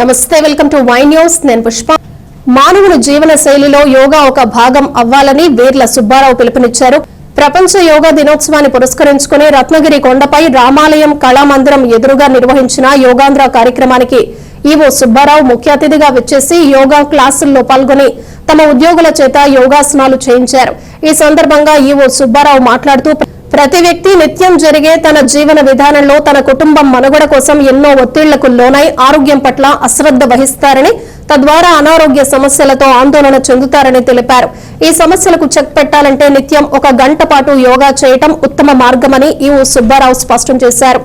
నమస్తే, welcome to Y news. నేను పుష్ప. మానవుని జీవన శైలిలో యోగా ఒక భాగం అవ్వాలని వీర్ల సుబ్బారావు పిలుపునిచ్చారు. ప్రపంచ యోగా దినోత్సవాన్ని పురస్కరించుకుని రత్నగిరి కొండపై రామాలయం కళామందిరం ఎదురుగా నిర్వహించిన యోగాంధ్ర కార్యక్రమానికి ఈవో సుబ్బారావు ముఖ్య అతిథిగా విచ్చేసి యోగా క్లాసుల్లో పాల్గొని తమ ఉద్యోగుల చేత యోగాసనాలు చేయించారు. ఈ సందర్భంగా ఈవో సుబ్బారావు మాట్లాడుతూ ప్రతి వ్యక్తి నిత్యం జరిగే తన జీవన విధానంలో తన కుటుంబం మనుగడ కోసం ఎన్నో ఒత్తిళ్లకు లోనై ఆరోగ్యం పట్ల అశ్రద్ధ వహిస్తారని, తద్వారా అనారోగ్య సమస్యలతో ఆందోళన చెందుతారని తెలిపారు. ఈ సమస్యలకు చెక్ పెట్టాలంటే నిత్యం 1 గంట పాటు యోగా చేయటం ఉత్తమ మార్గమని ఈవో సుబ్బారావు స్పష్టం చేశారు.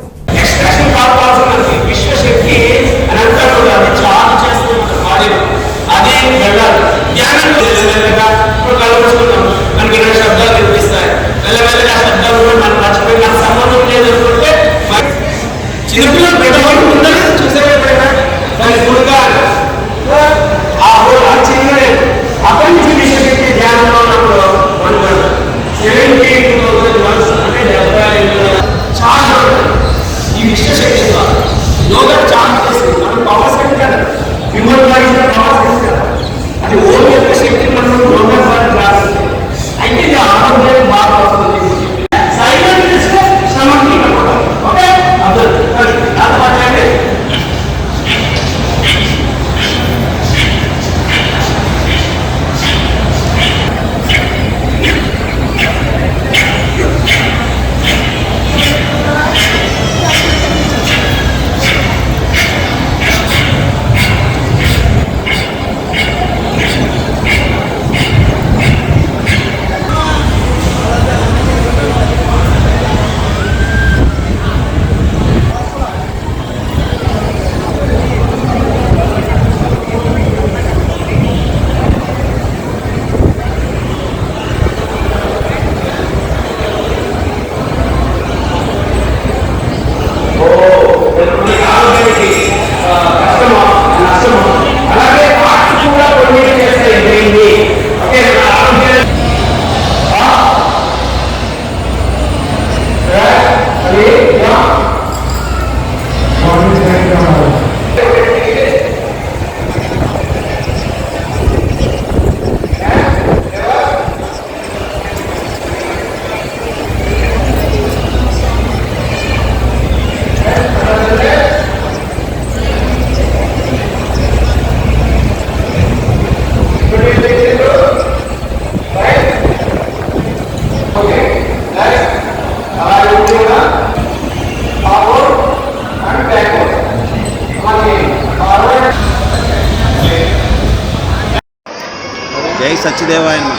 జై సచ్చిదేవాయ నమః.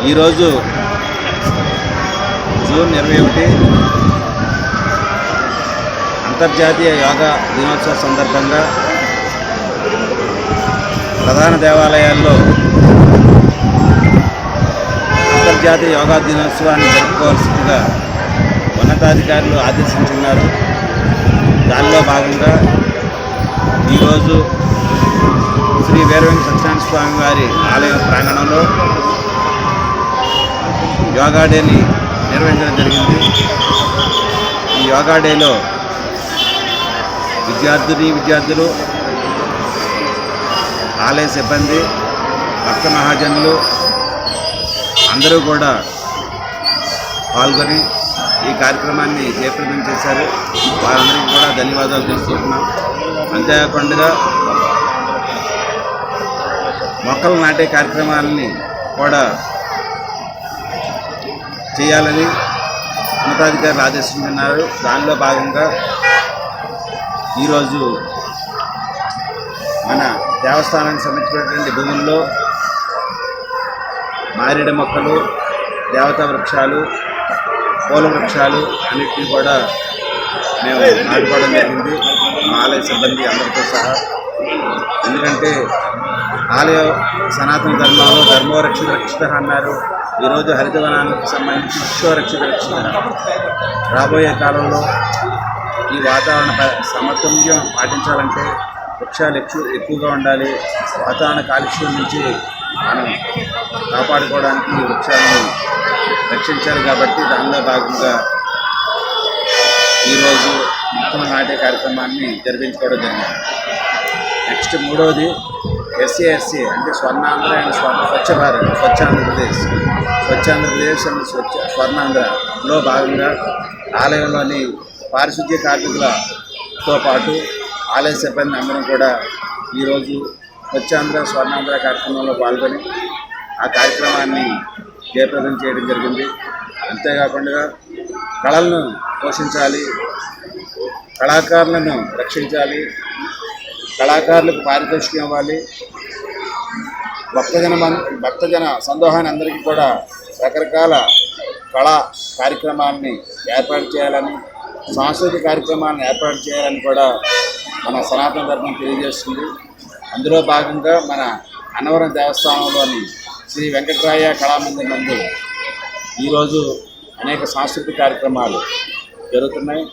ఈరోజు జూన్ 21 అంతర్జాతీయ యోగా దినోత్సవ సందర్భంగా ప్రధాన దేవాలయాల్లో అంతర్జాతీయ యోగా దినోత్సవాన్ని జరుపుకోవాల్సిందిగా ఉన్నతాధికారులు ఆదేశించున్నారు. దానిలో భాగంగా ఈరోజు శ్రీ వీరవేంకట సత్యనారాయణ స్వామి వారి ఆలయ ప్రాంగణంలో యోగా డేని నిర్వహించడం జరిగింది. ఈ యోగా డేలో విద్యార్థులు, ఆలయ సిబ్బంది, భక్త మహాజనులు అందరూ కూడా పాల్గొని ఈ కార్యక్రమాన్ని జయప్రదం చేశారు. వారందరికీ కూడా ధన్యవాదాలు తెలుసుకుంటున్నాం. అంతేకాకుండా మొక్కలు నాటే కార్యక్రమాలని కూడా చేయాలని ఉన్నతాధికారులు ఆదేశించున్నారు. దానిలో భాగంగా ఈరోజు మన దేవస్థానానికి సంబంధించినటువంటి భూముల్లో మారేడు మొక్కలు, దేవతా వృక్షాలు, పూల వృక్షాలు అన్నిటినీ కూడా మేము నాటుకోవడం జరిగింది, మా ఆలయ సిబ్బంది అందరితో సహా. ఎందుకంటే ఆలయ సనాతన ధర్మంలో ధర్మో రక్షిత రక్షిత అన్నారు. ఈరోజు హరితవనానికి సంబంధించి విశ్వ రక్షిత రక్షిత. రాబోయే కాలంలో ఈ వాతావరణ సమతుల్యం పాటించాలంటే వృక్షాలు ఎక్కువగా ఉండాలి. వాతావరణ కాలుష్యం నుంచి మనం కాపాడుకోవడానికి వృక్షాలను రక్షించాలి. కాబట్టి దానిలో భాగంగా ఈరోజు మొక్కలు నాటే కార్యక్రమాన్ని జరిపించుకోవడం జరిగింది. నెక్స్ట్ మూడవది ఎస్సీ అంటే స్వర్ణాంధ్ర అండ్ స్వచ్ఛ భారత్, స్వచ్ఛ ఆంధ్రప్రదేశ్ అండ్ స్వర్ణాంధ్రలో భాగంగా ఆలయంలోని పారిశుద్ధ్య కార్మికులతో పాటు ఆలయ సిబ్బంది అందరం కూడా ఈరోజు స్వచ్ఛాంధ్ర స్వర్ణాంధ్ర కార్యక్రమంలో పాల్గొని ఆ కార్యక్రమాన్ని జయప్రదం చేయడం జరిగింది. అంతేకాకుండా కళలను పోషించాలి, కళాకారులను రక్షించాలి, కళాకారులకు పారితోషికం ఇవ్వాలి, భక్తజన సందోహాన్ని అందరికీ కూడా రకరకాల కళా కార్యక్రమాలని ఏర్పాటు చేయాలని, సాంస్కృతిక కార్యక్రమాలను ఏర్పాటు చేయాలని కూడా మన సనాతన ధర్మం తెలియజేస్తుంది. అందులో భాగంగా మన అన్నవరం దేవస్థానంలోని శ్రీ వెంకటరాయ కళామందిర్ నందు ఈరోజు అనేక సాంస్కృతిక కార్యక్రమాలు జరుగుతున్నాయి.